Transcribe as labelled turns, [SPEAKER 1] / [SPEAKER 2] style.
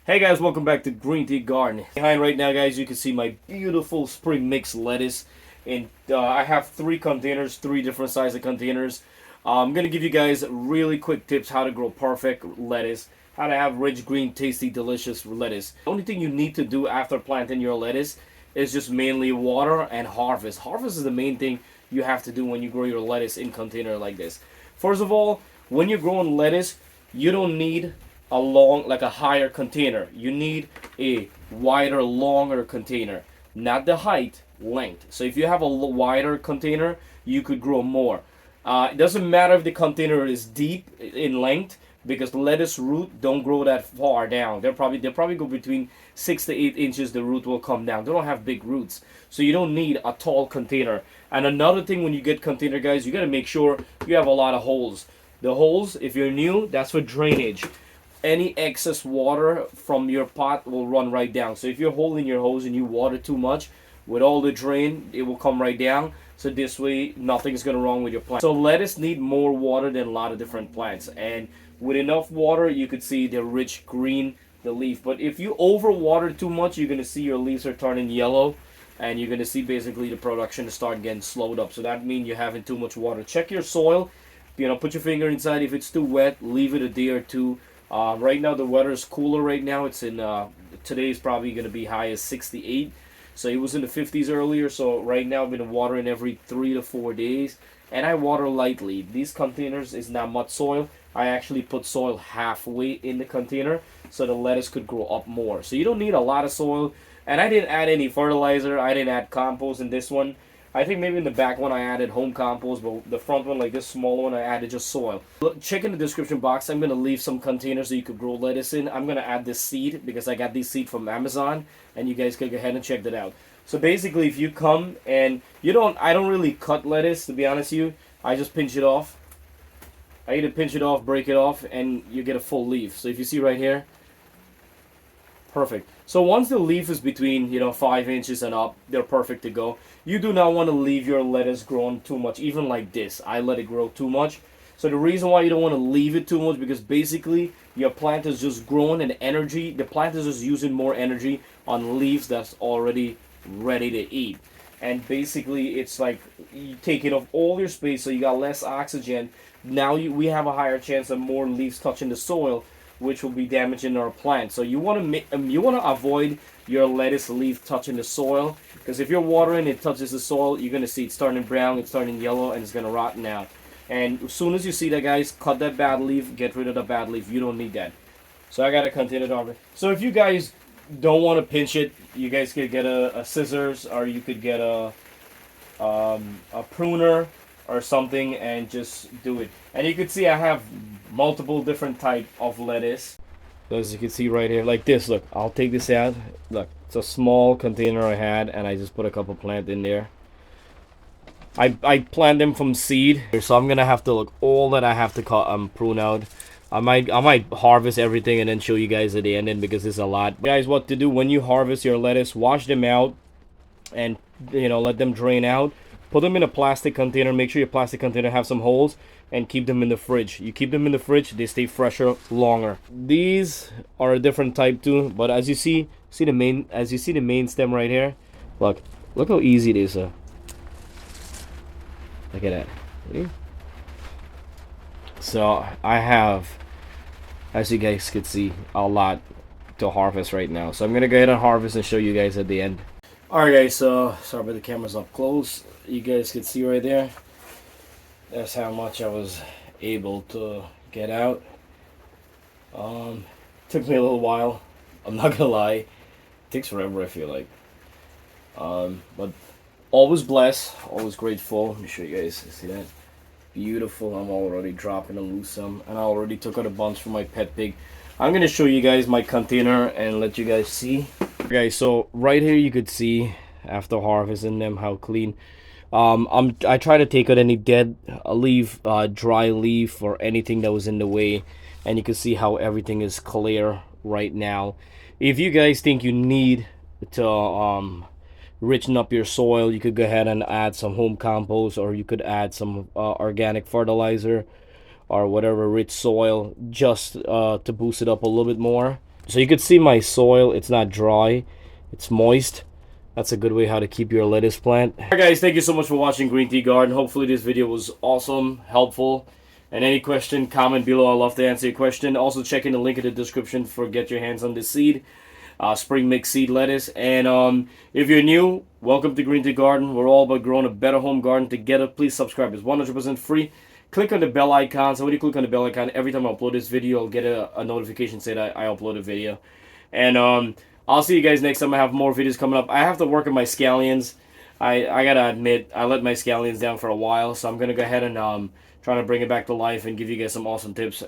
[SPEAKER 1] Hey guys, welcome back to GreenTGarden. Behind right now, guys, you can see my beautiful spring mix lettuce. And I have three containers, three different sizes of containers. I'm going to give you guys really quick tips how to grow perfect lettuce, how to have rich, green, tasty, delicious lettuce. The only thing you need to do after planting your lettuce is just mainly water and harvest. Harvest is the main thing you have to do when you grow your lettuce in container like this. First of all, when you're growing lettuce, you don't need a higher container. You need a wider, longer container, not the height, length. So if you have a wider container, you could grow more. It doesn't matter if the container is deep in length, because lettuce root don't grow that far down. They'll probably go between 6 to 8 inches. The root will come down. They don't have big roots, so you don't need a tall container. And another thing, when you get container, guys, you got to make sure you have a lot of holes. The holes, if you're new, that's for drainage. Any excess water from your pot will run right down. So if you're holding your hose and you water too much, with all the drain, it will come right down. So this way, nothing's gonna wrong with your plant. So lettuce need more water than a lot of different plants. And with enough water, you could see the rich green, the leaf. But if you overwater too much, you're gonna see your leaves are turning yellow, and you're gonna see basically the production start getting slowed up. So that means you're having too much water. Check your soil. Put your finger inside. If it's too wet, leave it a day or two. Right now the weather is cooler. Right now it's in today is probably going to be high as 68. So it was in the 50s earlier. So right now I've been watering every 3 to 4 days, and I water lightly. These containers is not much soil. I actually put soil halfway in the container so the lettuce could grow up more. So you don't need a lot of soil. And I didn't add any fertilizer. I didn't add compost in this one. I think maybe in the back one I added home compost, but the front one, like this small one, I added just soil. Look, check in the description box. I'm going to leave some containers so you could grow lettuce in. I'm going to add this seed because I got this seed from Amazon, and you guys can go ahead and check that out. So basically, if you come and I don't really cut lettuce, to be honest with you. I just pinch it off. I either pinch it off, break it off, and you get a full leaf. So if you see right here, perfect. So once the leaf is between 5 inches and up, they're perfect to go. You do not want to leave your lettuce growing too much, even like this. I let it grow too much. So the reason why you don't want to leave it too much, because basically your plant is just growing, and energy, the plant is just using more energy on leaves that's already ready to eat. And basically it's like you taking up all your space, so you got less oxygen. Now we have a higher chance of more leaves touching the soil, which will be damaging our plant. So you want to avoid your lettuce leaf touching the soil, because if you're watering, it touches the soil, you're gonna see it's turning brown, it's turning yellow, and it's gonna rot out. And as soon as you see that, guys, cut that bad leaf, get rid of the bad leaf. You don't need that. So I gotta continue to harvest. So if you guys don't want to pinch it, you guys could get a scissors, or you could get a pruner or something and just do it. And you can see I have multiple different type of lettuce. As you can see right here, like this. Look, I'll take this out. Look, it's a small container I had, and I just put a couple plant in there. I planted them from seed, so I'm gonna have to look all that I have to cut prune out. I might harvest everything and then show you guys at the end, because it's a lot. Guys, what to do when you harvest your lettuce: wash them out and let them drain out. Put them in a plastic container. Make sure your plastic container have some holes, and keep them in the fridge. You keep them in the fridge, they stay fresher longer. These are a different type too, but as you see the main stem right here. Look how easy it is. Look at that. See? So I have, as you guys can see, a lot to harvest right now. So I'm gonna go ahead and harvest and show you guys at the end. Alright guys, so sorry about the camera's up close. You guys can see right there. That's how much I was able to get out. Took me a little while. I'm not gonna lie. It takes forever, I feel like. But always blessed, always grateful. Let me show you guys. See that? Beautiful. I'm already dropping a loose some, and I already took out a bunch from my pet pig. I'm gonna show you guys my container and let you guys see. Okay, so right here you could see after harvesting them how clean. I try to take out any dead leaf, dry leaf, or anything that was in the way, and you can see how everything is clear right now. If you guys think you need to richen up your soil, you could go ahead and add some home compost, or you could add some organic fertilizer or whatever rich soil, just to boost it up a little bit more. So you could see my soil, it's not dry, it's moist. That's a good way how to keep your lettuce plant. Alright guys, thank you so much for watching Green Tea Garden. Hopefully this video was awesome, helpful. And any question, comment below. I'd love to answer your question. Also check in the link in the description for get your hands on this seed. Spring mix seed lettuce. And if you're new, welcome to Green Tea Garden. We're all about growing a better home garden together. Please subscribe. It's 100% free. Click on the bell icon. So when you click on the bell icon, every time I upload this video, I'll get a notification say that I upload a video. And I'll see you guys next time. I have more videos coming up. I have to work on my scallions. I gotta admit, I let my scallions down for a while, so I'm gonna go ahead and try to bring it back to life and give you guys some awesome tips.